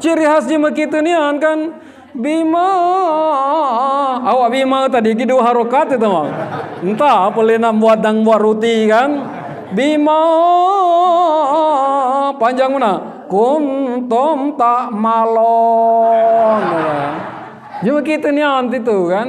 Ciri khas jema kitu nian kan bima. Awak bima tadi gitu harokat itu mah. Entah apa nak buat dang buat roti kan. Bima panjang mana? Kuntum tak malon. Jema kitu nian itu kan.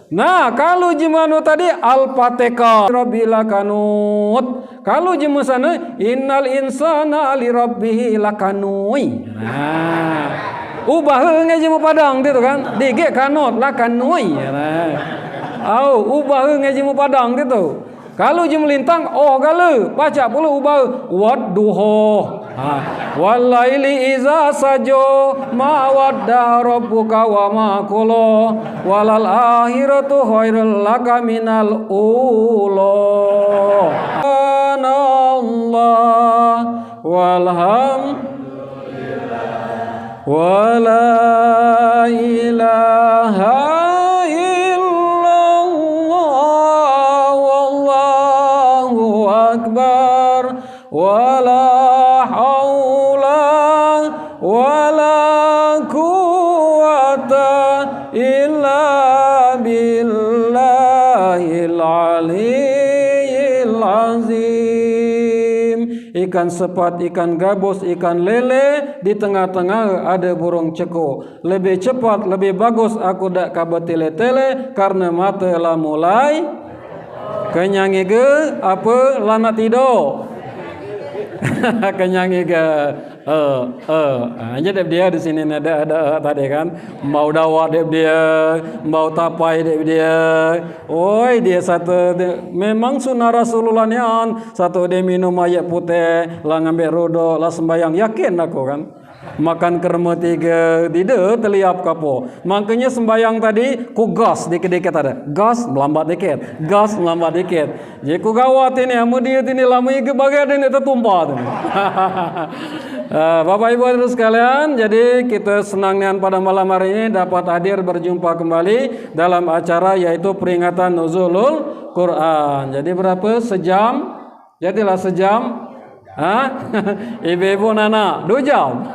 Nah, kalau jemanu tadi al-fatihah rabbil kanut. Kalau jemu sana innal insana li rabbih lakanui. Nah, ubah nge jemu padang itu kan. Dige kanut lakanui. Nah. Ubah nge jemu padang itu. Kalau jemu lintang kalau baca pula ubah wadduha. Walaili iza sajo ma wadda rabbuka wa ma qala walal akhiratu khairul laka minal ula. Allah walhamdulillah wala ilaha illallah wallahu akbar wala wala quwata illa billahil aliyyil azim. Ikan sepat, ikan gabus, ikan lele, di tengah-tengah ada burung ceko. Lebih cepat, lebih bagus aku dak kabar tele-tele karena mata lah mulai kenyangi ge apa lana tidur. Kenyangi ge aja dia di sini ada tadi kan mau dakwah dia mau tapai dia oi dia satu memang sunnah Rasulullah nian satu dia minum air putih lah ngambil rodo lah sembayang yakin aku kan makan kerma 3 tidak teliap kapo makanya sembayang tadi ku gas dikit-dikit ada gas melambat dikit jadi ku gawat ini amu dia ini lama ke bagian ini tertumpah Bapak Ibu Hadirin sekalian, jadi kita senang dengan pada malam hari ini dapat hadir berjumpa kembali dalam acara yaitu peringatan Nuzulul Quran. Jadi berapa? Sejam? Jadilah sejam. Ibu-ibu Nana 2 jam.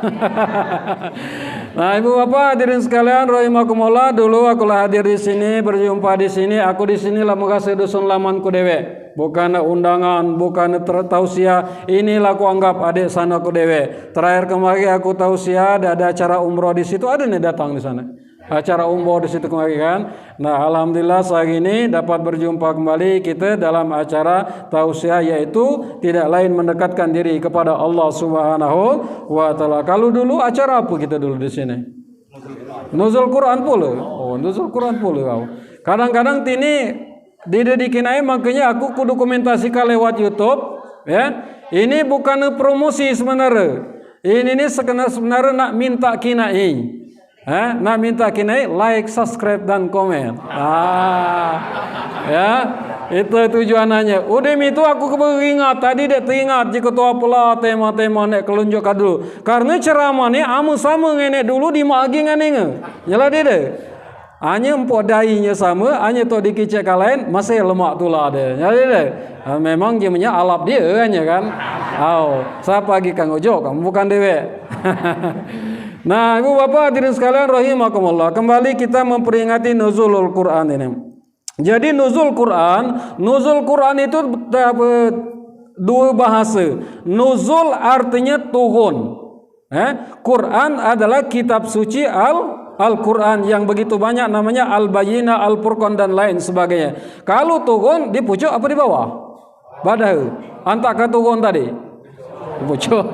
Nah, Ibu Bapak hadirin sekalian rahimakumullah, dulu akulah hadir di sini, berjumpa di sini, aku di sini lah mengasih dusun lamanku dewe. Bukan undangan, bukan tausiah. Inilah aku anggap adik sana aku dewe. Terakhir kemarin aku tausiah, ada acara umroh di situ, ada nih datang di sana. Acara umroh di situ kemarin kan. Nah, alhamdulillah hari ini dapat berjumpa kembali kita dalam acara tausiah yaitu tidak lain mendekatkan diri kepada Allah Subhanahu wa taala. Kalau dulu acara apa kita dulu di sini? Nuzul Quran pula. Oh, nuzul Quran pula. Kadang-kadang ini didikin aja makanya aku dokumentasikan lewat YouTube ya. Ini bukan promosi sebenarnya. Ini sebenarnya nak minta kinai. Nak minta kinai like, subscribe dan komen. Ya, itu tujuannya. Udah itu aku keberingat tadi dia teringat jika tu apalah tema-tema nek kelunjuk dulu. Karena ceramah ni amu sama ngene dulu di magi ngene. Nyala dia. Hanya empok dainya sama, hanya tu dikicek lain masih lemak tulah dia. Jadi deh, memang dia punya alap dia hanya kan. Siapa lagi Kang Ojo, kamu bukan dewe. Nah, Ibu Bapak hadirin sekalian rahimakumullah, kembali kita memperingati Nuzulul Quran ini. Jadi Nuzul Quran itu 2 bahasa. Nuzul artinya turun. Quran adalah kitab suci Al-Quran yang begitu banyak namanya Al-Bayyinah, Al-Furqan dan lain sebagainya. Kalau turun di pucuk apa di bawah? Badahu. Antak ke turun tadi? Di pucuk.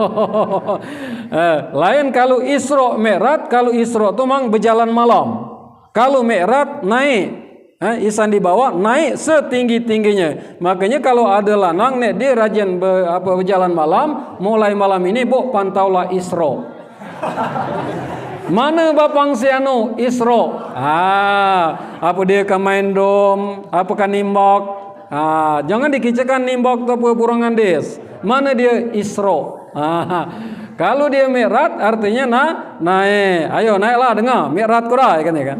Lain kalau Isra Mi'raj, kalau Isra itu memang berjalan malam. Kalau Mi'raj naik. Isan di bawah naik setinggi-tingginya. Makanya kalau ada lanang nek dia rajin berjalan malam, mulai malam ini bu pantaulah Isra. Mana bapang siano Isra? Apa dia ke main dom? Apa kan nimbok? Jangan dikicaukan nimbok atau purangan des. Mana dia Isra? Kalau dia Mi'raj artinya naik. Ayo naiklah dengar Mi'raj kurai kan ya kan.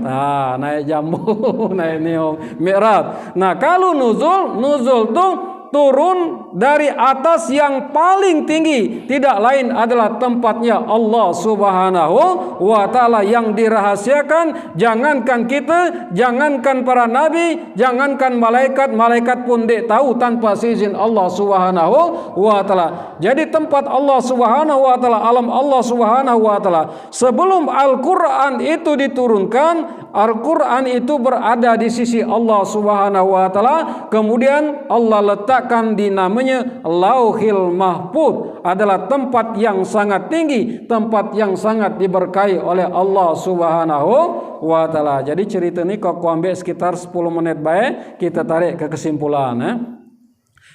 Naik jambu, naik niung Mi'raj. Nah, kalau nuzul tu turun dari atas yang paling tinggi, tidak lain adalah tempatnya Allah Subhanahu wa taala yang dirahasiakan. Jangankan kita, jangankan para nabi, jangankan malaikat pun dek tahu tanpa seizin Allah Subhanahu wa taala. Jadi tempat Allah Subhanahu wa taala, alam Allah Subhanahu wa taala, sebelum Al-Qur'an itu diturunkan, Al-Quran itu berada di sisi Allah Subhanahu wa taala. Kemudian Allah letakkan di namanya Lauhil Mahfuz, adalah tempat yang sangat tinggi, tempat yang sangat diberkahi oleh Allah Subhanahu wa taala. Jadi cerita ini kok ambil sekitar 10 menit baik, kita tarik ke kesimpulan.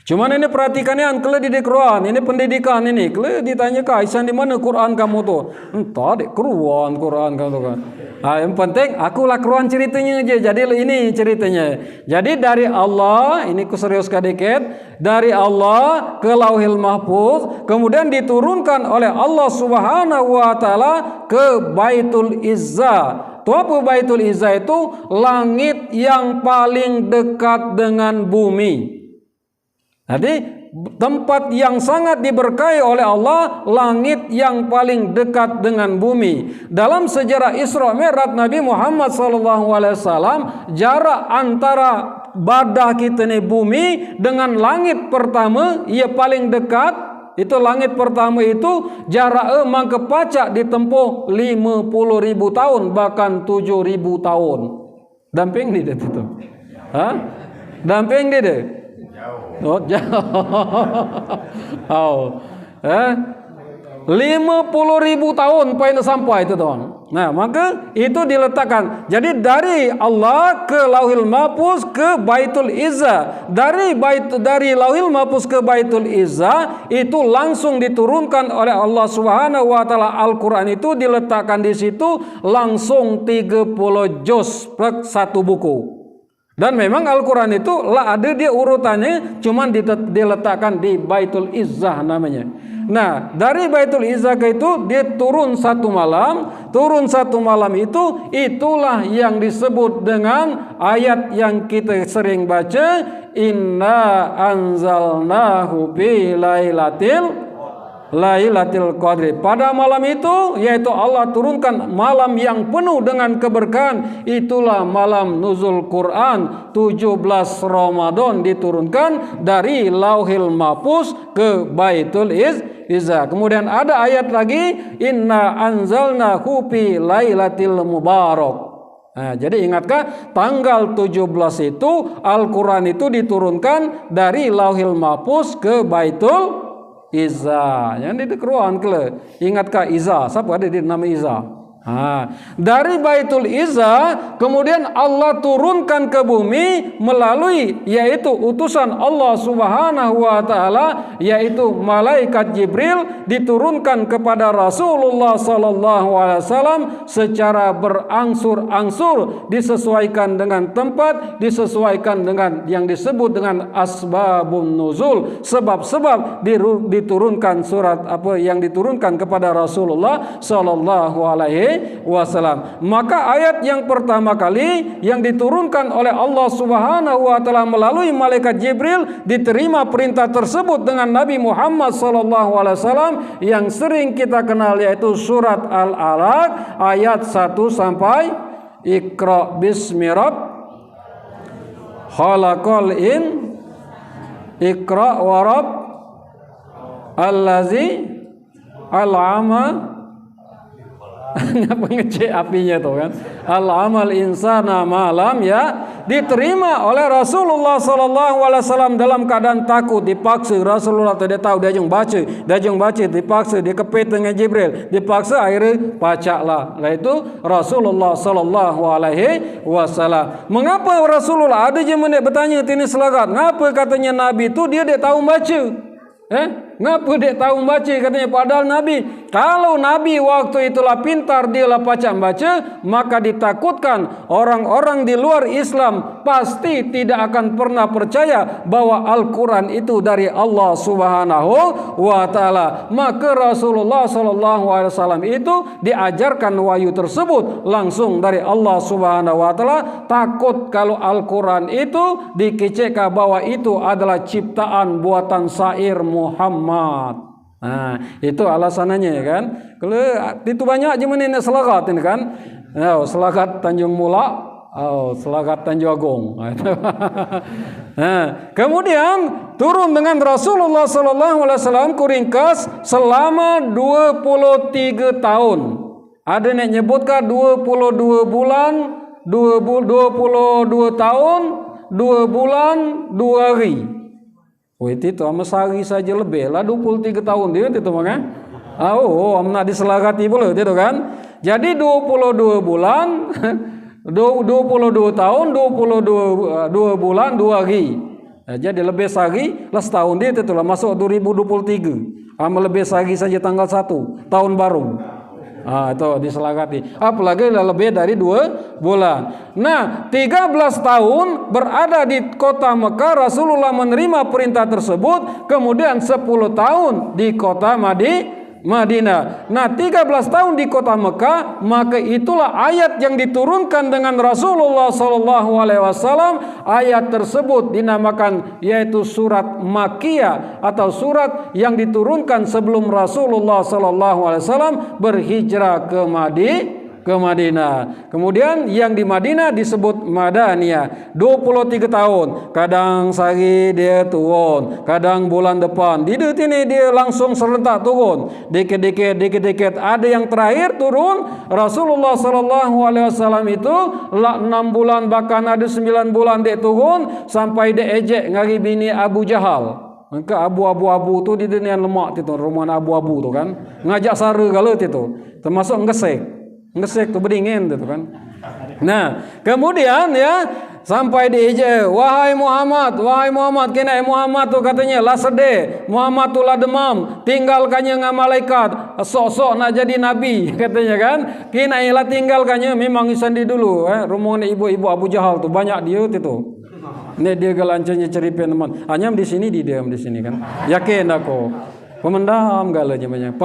Cuman ini perhatikannya, kalau di Quran ini pendidikan ini, kalau ditanya ke Aisyah di mana Quran kamu tu? Entah di Quran kamu tu kan. Yang penting akulah Quran ceritanya aja. Jadi ini ceritanya. Jadi dari Allah, ini ku serius sedikit, dari Allah ke Lauhil Mahfuz, kemudian diturunkan oleh Allah Subhanahu wa taala ke Baitul Izzah. Itu apa Baitul Izzah itu? Langit yang paling dekat dengan bumi. Jadi tempat yang sangat diberkahi oleh Allah, langit yang paling dekat dengan bumi. Dalam sejarah Isra Mi'raj Nabi Muhammad SAW, jarak antara badah kita ni bumi dengan langit pertama, ia paling dekat. Itu langit pertama itu jarak mangke pacak ditempuh 50.000 tahun, bahkan 7.000 tahun. Damping dia tu. Damping dia. Oh, jauh. Oh. 50.000 tahun pengen sampai itu tuan. Nah, maka itu diletakkan. Jadi dari Allah ke Lauhil Mahfuz ke Baitul Izzah. Dari Lauhil Mahfuz ke Baitul Izzah itu langsung diturunkan oleh Allah Subhanahu wa taala. Al-Qur'an itu diletakkan di situ langsung 30 juz per satu buku. Dan memang Al-Quran itu lah ada dia urutannya, cuman diletakkan di Baitul Izzah namanya. Nah, dari Baitul Izzah ke itu dia turun satu malam. Turun satu malam itu, itulah yang disebut dengan ayat yang kita sering baca, Inna anzalnahu fi Lailatul Qadri. Pada malam itu, yaitu Allah turunkan malam yang penuh dengan keberkahan, itulah malam nuzul Quran. 17 Ramadan diturunkan dari Lauhil Mahfuz ke Baitul Izzah. Kemudian ada ayat lagi, Inna anzalnahu fi Lailatul Mubarak. Nah, jadi ingatkah tanggal 17 itu Al-Quran itu diturunkan dari Lauhil Mahfuz ke Baitul Izzah. Yang di Quran ke. Ingatkah Izzah? Siapa ada di nama Izzah? Dari Baitul Izzah kemudian Allah turunkan ke bumi melalui yaitu utusan Allah Subhanahu wa taala, yaitu malaikat Jibril, diturunkan kepada Rasulullah sallallahu alaihi wasallam secara berangsur-angsur, disesuaikan dengan tempat, disesuaikan dengan yang disebut dengan asbabun nuzul, sebab-sebab diturunkan surat apa yang diturunkan kepada Rasulullah sallallahu alaihi wasallam. Maka ayat yang pertama kali yang diturunkan oleh Allah Subhanahu wa taala melalui malaikat Jibril, diterima perintah tersebut dengan Nabi Muhammad sallallahu alaihi wasallam yang sering kita kenal, yaitu surat Al-Alaq ayat 1 sampai Iqra bismi khalaqal Iqra wa rabb allazi al'ama. Ngapa ngecek apinya tuh kan? Al-amal insana malam ya, diterima oleh Rasulullah sallallahu alaihi wasallam dalam keadaan takut, dipaksa. Rasulullah tidak tahu, dia baca, dipaksa, dikepit dengan Jibril, dipaksa, akhirnya pacaklah. Lah itu Rasulullah sallallahu alaihi wasallam. Mengapa Rasulullah ada je menek bertanya tini selagat? Ngapa katanya Nabi itu dia tahu baca? Ngapa dia tahu baca katanya, padahal Nabi Kalau Nabi waktu itulah pintar, dialah baca, maka ditakutkan orang-orang di luar Islam pasti tidak akan pernah percaya bahwa Al-Quran itu dari Allah Subhanahu wa Ta'ala. Maka Rasulullah SAW itu diajarkan wahyu tersebut langsung dari Allah Subhanahu wa Ta'ala. Takut kalau Al-Quran itu dikecekkan bahwa itu adalah ciptaan buatan syair Muhammad. Nah, itu alasannya ya kan. Kalau itu banyak je mana nak selagat ini kan. Selagat Tanjung Mula, selagat Tanjung Agung. Nah, kemudian turun dengan Rasulullah SAW kuringkas selama 23 tahun. Ada yang nyebutkan 22 bulan, 22 tahun, 2 bulan, 2 hari. Itu sama sehari saja lebih lah 23 tahun dia itu maka. Amna diselagati pula itu kan. Jadi 22 bulan 22 tahun 22 bulan 2 hari. Jadi lebih sehari lah setahun dia itu lah masuk 2023. Lebih sehari saja tanggal 1 tahun baru. Itu diselagati. Apalagi lebih dari 2 bulan. Nah, 13 tahun berada di kota Mekah, Rasulullah menerima perintah tersebut. Kemudian 10 tahun di kota Madinah. Nah, 13 tahun di kota Mekah, maka itulah ayat yang diturunkan dengan Rasulullah SAW. Ayat tersebut dinamakan yaitu surat Makkiyah atau surat yang diturunkan sebelum Rasulullah SAW berhijrah ke Madinah. Kemudian yang di Madinah disebut Madaniyah. 23 tahun. Kadang sehari dia turun, kadang bulan depan. Di sini dia langsung serentak turun. Dikit-dikit. Ada yang terakhir turun Rasulullah SAW itu 6 bulan, bahkan ada 9 bulan dia turun sampai dia ejek ngari bini Abu Jahal. Maka abu-abu tu di dunia lemak itu, rumah abu-abu tu kan. Ngajak sara kalau itu. Termasuk ngesek tu berdingin tu kan. Nah, kemudian ya sampai diije, wahai Muhammad, kena Muhammad tu katanya lah sedih, Muhammad tu lah demam, tinggalkannya dengan malaikat, sok-sok nak jadi nabi katanya kan. Kena lah tinggalkannya, memang sandi dulu rumah ibu-ibu Abu Jahal tu banyak dia tu. Ni dia galancanya ceripin teman. Hanya di sini diam di sini kan. Yakin aku. Pemendam galanya banyak.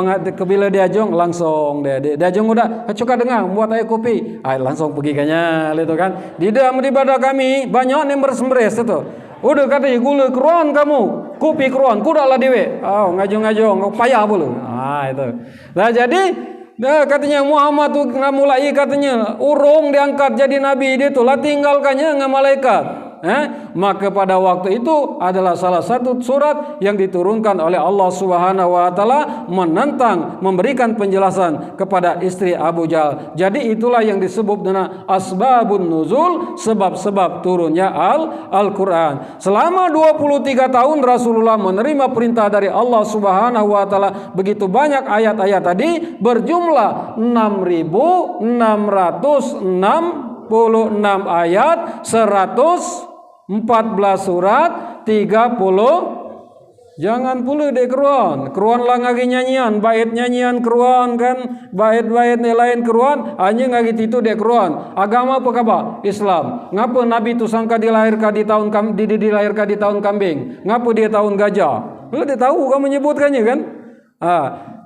Bila dia jong langsung dia jong udah cuka dengar buat air kopi. Langsung pergi kanya itu kan. Di dalam ibadah kami banyak yang bersembres itu. Udah katanya gula keruan kamu, kopi keruan, kudaklah dewe. Ngajong payah pula. Itu. Nah jadi katanya Muhammad tu mulai katanya urung diangkat jadi nabi dia tu lah tinggalkannya dengan malaikat. Maka pada waktu itu adalah salah satu surat yang diturunkan oleh Allah Subhanahu wa Ta'ala menentang, memberikan penjelasan kepada istri Abu Jahal. Jadi itulah yang disebut dengan asbabun nuzul, sebab-sebab turunnya Al-Quran. Selama 23 tahun Rasulullah menerima perintah dari Allah Subhanahu wa Ta'ala. Begitu banyak ayat-ayat tadi, berjumlah 6.666 ayat, 114 surat, 30. Jangan pula dek keruan lah ngagi nyanyian, bait nyanyian keruan kan, bait-bait lain keruan, hanya ngagi itu dek keruan. Agama apa khabar? Islam. Ngapa Nabi itu sangka dilahirkan di tahun kambing? Ngapa dia tahun gajah? Lu dia tahu kamu menyebutkannya kan?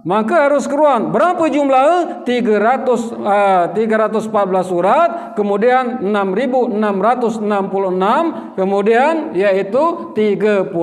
Maka harus keruan. Berapa jumlah? 314 surat, kemudian 6.666, kemudian yaitu 30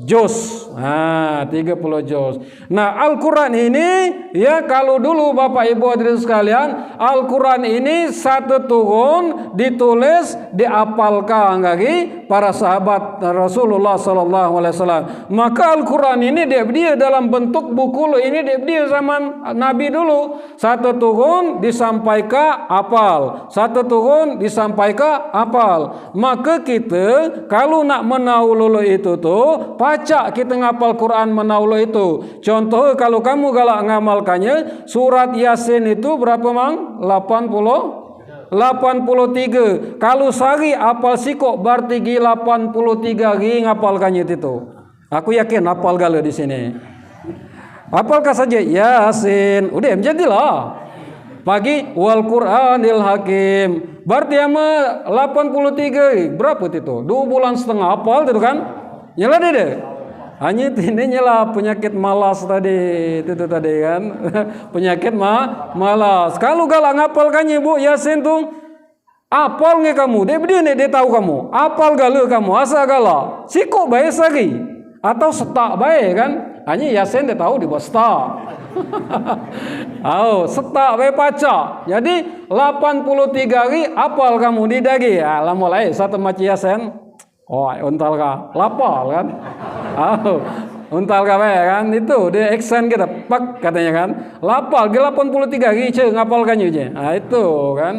juz. 30 juz. Nah, Al-Quran ini ya, kalau dulu Bapak Ibu hadirin sekalian, Al-Quran ini satu turun ditulis diapalkan lagi para sahabat Rasulullah SAW. Maka Al-Quran ini dia dalam bentuk buku ini dia zaman Nabi dulu. Satu turun disampaikan apal, satu turun disampaikan apal. Maka kita kalau nak menaulul itu tu pacak kita ngapal Quran menaulul itu. Contoh kalau kamu galak ngamalkannya, surat Yasin itu berapa mang? 83. Kalau sehari apal sikok berarti 83 hari ngapalkannya itu. Aku yakin apal gala di sini. Apalkah saja Yasin. Udah jadilah. Pagi wal Qur'anil Hakim. Berarti ama 83. Berapa itu? 2 bulan setengah hafal itu kan? Nyala deh. Hanya ini nyala penyakit malas tadi. Itu tadi kan. Penyakit malas. Kalau galak ngapalkannya Bu Yasin tuh apal nge kamu? Dia tahu kamu. Apal galau kamu. Asa galak. Siko baik lagi. Atau setak baik kan? Hanya Yasin dia tahu di bawah setak. Setak baik paca. Jadi 83 hari apal kamu di dagi. Lah mulai satu maci Yasin. Untal ka. Lapal kan? Untal ka baik kan? Itu dia action kita. Pak katanya kan. Lapal ke 83 hari ngapalkannya je. Itu kan.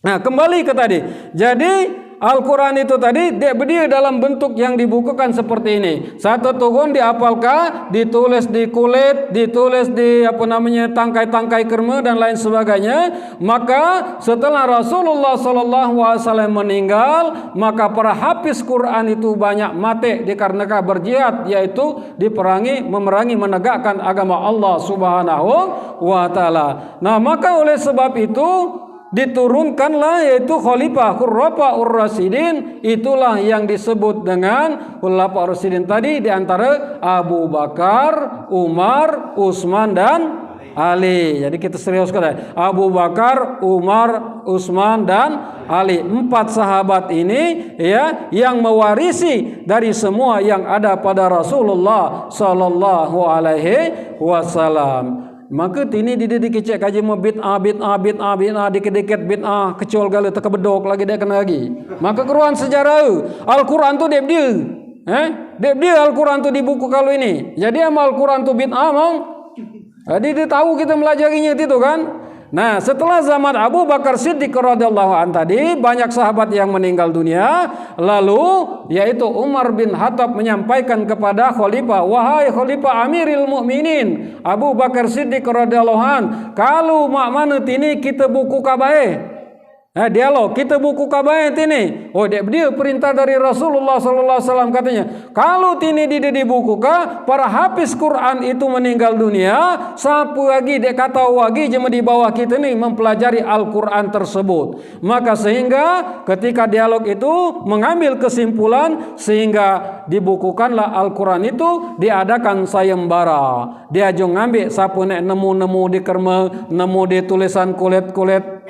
Nah, kembali ke tadi. Jadi Al-Quran itu tadi dia berdiri dalam bentuk yang dibukukan seperti ini. Satu turun dihafalkan, ditulis di kulit, ditulis di tangkai-tangkai kerma dan lain sebagainya. Maka setelah Rasulullah SAW meninggal, maka para hafiz Quran itu banyak mati dikarenakan berjihad, yaitu memerangi menegakkan agama Allah Subhanahu wa taala. Nah, maka oleh sebab itu diturunkanlah yaitu Khalifah Khulafaur Rasyidin. Itulah yang disebut dengan Khulafaur Rasyidin tadi, di antara Abu Bakar, Umar, Utsman dan Ali. Jadi kita serius kan, Abu Bakar, Umar, Utsman dan Ali. 4 sahabat ini ya yang mewarisi dari semua yang ada pada Rasulullah sallallahu alaihi wasallam. Maka tini dia dikecek kaji mau bid'ah dikit-dikit bid'ah kecil gala tekebedok lagi dia kena lagi. Maka keruan sejarah Al-Quran tu dia Al-Quran tu di buku kalau ini. Jadi amal Al-Quran tu bid'ah mau. Jadi dia tahu kita melajarinya itu kan. Nah, setelah zaman Abu Bakar Siddiq radhiyallahu anhu tadi banyak sahabat yang meninggal dunia, lalu yaitu Umar bin Khattab menyampaikan kepada khalifah, wahai khalifah Amiril Mukminin Abu Bakar Siddiq radhiyallahu anhu, kalau mak mana tini kita buku kabae. Dialog kita buku kabae tini. Dia perintah dari Rasulullah sallallahu alaihi wasallam katanya, kalau tini di buku ka para hafiz Quran itu meninggal dunia, sapu lagi dia kata lagi jema di bawah kita ni mempelajari Al-Quran tersebut. Maka sehingga ketika dialog itu mengambil kesimpulan sehingga dibukukanlah Al-Quran itu, diadakan sayembara. Dia jong ngambil sapu nek nemu-nemu di kerma, nemu di tulisan kulit-kulit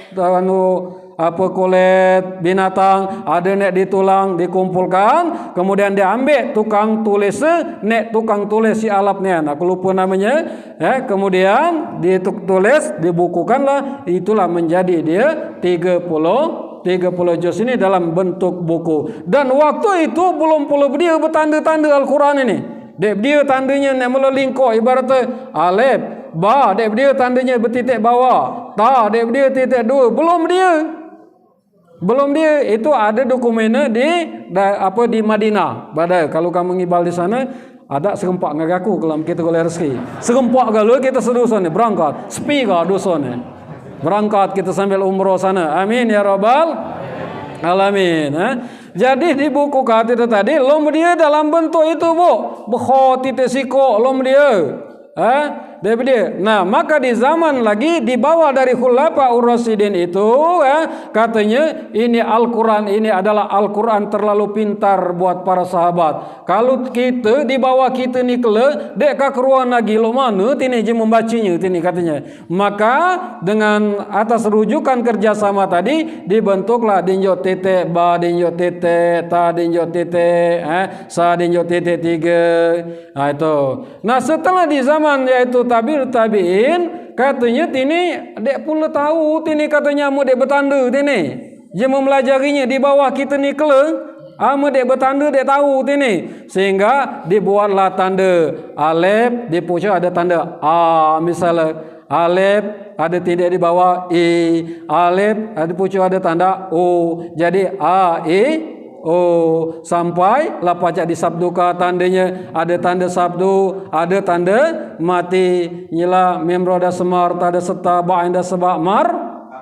kulit binatang, ada nek di tulang dikumpulkan, kemudian dia ambil tukang tulis si alapnya, aku lupa namanya, kemudian ditulis, dibukukanlah, itulah menjadi dia 30 juz ini dalam bentuk buku. Dan waktu itu belum dia bertanda-tanda Al-Quran ini. Dia tandanya nek melingkuk ibaratnya alif, ba, dia tandanya bertitik bawah, ta, dia titik 2, belum dia itu ada dokumennya di Madinah. Badai kalau kamu ngibal di sana ada serempak ngagaku kalau kita goleh rezeki. Serempak galau kita sedusane berangkat. Sepi ga dosane. Berangkat kita sambil umroh sana. Amin ya rabbal alamin. Jadi di buku kat itu tadi lom dia dalam bentuk itu, Bu. Bekho titik siko lom dia. Nah, maka di zaman lagi dibawa dari Khulafaur Rasyidin itu, katanya ini Al-Quran ini adalah Al-Quran terlalu pintar buat para sahabat. Kalau kita di bawah kita ni kele, dek keruan lagi lo mana tini je membacanya tini katanya. Maka dengan atas rujukan kerjasama tadi dibentuklah dinjo titik, ba dinjo titik, ta dinjo titik, sa dinjo titik 3. Nah itu. Nah setelah di zaman yaitu tabi'in, katanya tini dek pula tahu tini katanya mu dek bertanda tini. Dia mempelajarinya di bawah kita ni kele. Mu dek bertanda dek tahu tini. Sehingga dibuatlah tanda alif, di pucuk ada tanda a misalnya. Alif ada titik di bawah i, alif ada pucuk ada tanda o. Jadi a i sampai lapacak disabduka tandanya, ada tanda sabdu, ada tanda mati, nyela memroda semar tada serta ba'inda sebab mar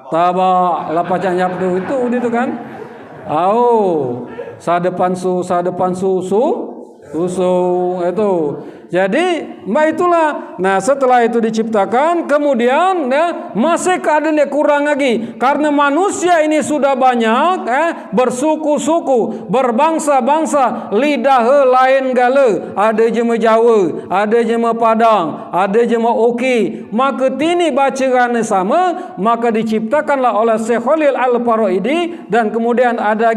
taba lapacak nyabdu itu kan. Sadepan susu itu. Jadi itulah. Nah setelah itu diciptakan, kemudian masih keadaannya kurang lagi. Karena manusia ini sudah banyak, bersuku-suku, berbangsa-bangsa, lidah lain gala. Ada jema Jawa, ada jema Padang, ada jema Oki. Maka tini bacaan sama, maka diciptakanlah oleh Syekh Khalil Al-Faraidi, dan kemudian ada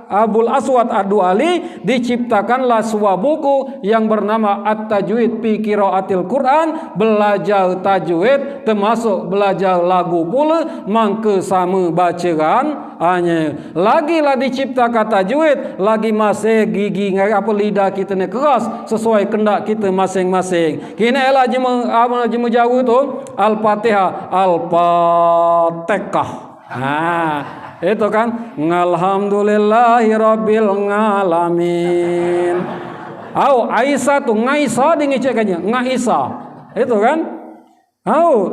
Abul Aswad Ad-Duali, diciptakanlah sebuah buku yang bernama At-Tajwid fi Qiraatil Quran, belajar tajwid termasuk belajar lagu pula, mangke sama bacaan hanya lagilah diciptakan tajwid, lagi masih gigi apa lidah kita ni keras sesuai kendak kita masing-masing. Kini elah jema Jawa tu Al-Fatihah, Al-Fatihah. Itu kan alhamdulillahirabbil alamin. Aisyah tu ngaisa dingecekannya, ngaisa. Itu kan?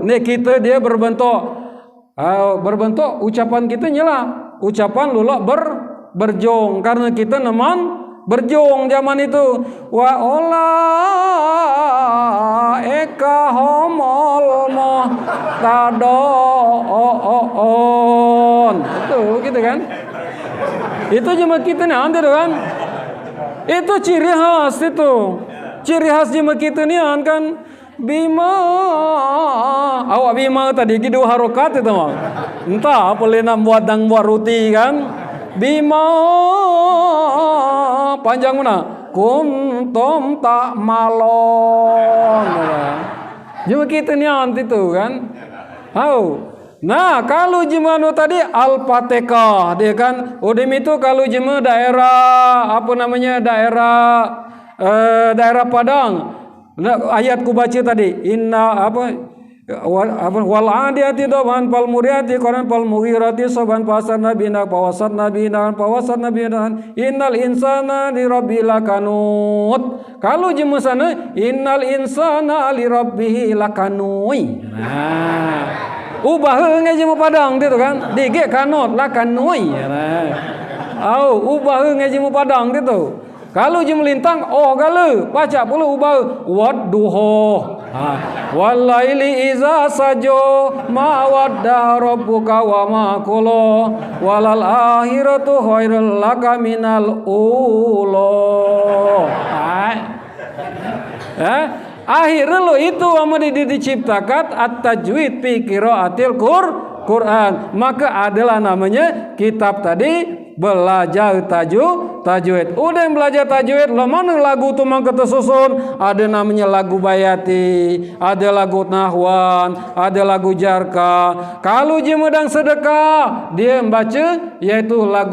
Ni kita dia berbentuk ucapan kita nyala, ucapan lulak berjong, karena kita neman berjong zaman itu. Wa ola eka homol muhtadon. Itu gitu kan? Itu cuma kita ni antar kan? Itu ciri khas itu. Ciri khas cuma kita ni kan? Bima. Awak bima tadi gitu harokat itu mah. Entah apa lena buat dang buat roti kan? Bima panjang mana? Kuntum tak malon. Cuma kita ni anti tu kan? Nah, kalau jema tadi Al-Fatihah dia kan, udah itu kalau jema daerah apa namanya daerah Padang, ayat ku baca tadi inna wal adiyati dawan pal muriyati qaran pal mughirati saban pasar nabina pawasat nabina innal insana li rabbil lakanut. Kalau jema sana innal insana li rabbih lakanui. Ubah ngai jema Padang dia tu kan. Dige kanot lah kanoi. Ubah ngai jema Padang dia tu. Kalau jema lintang gala baca pula ubah wadduha. Walaili iza sajo ma wadda rabbuka wa ma qala walal akhiratu khairul laka minal ula. Akhirnya lo itu ama diciptakan at-tajwid fi qiraatil Quran. Maka adalah namanya kitab tadi belajar tajwid. Udah belajar tajwid, lo mana lagu tu mang kata susun? Ada namanya lagu bayati, ada lagu nahwan, ada lagu jarka. Kalau jemedang sedekah, dia membaca yaitu lagu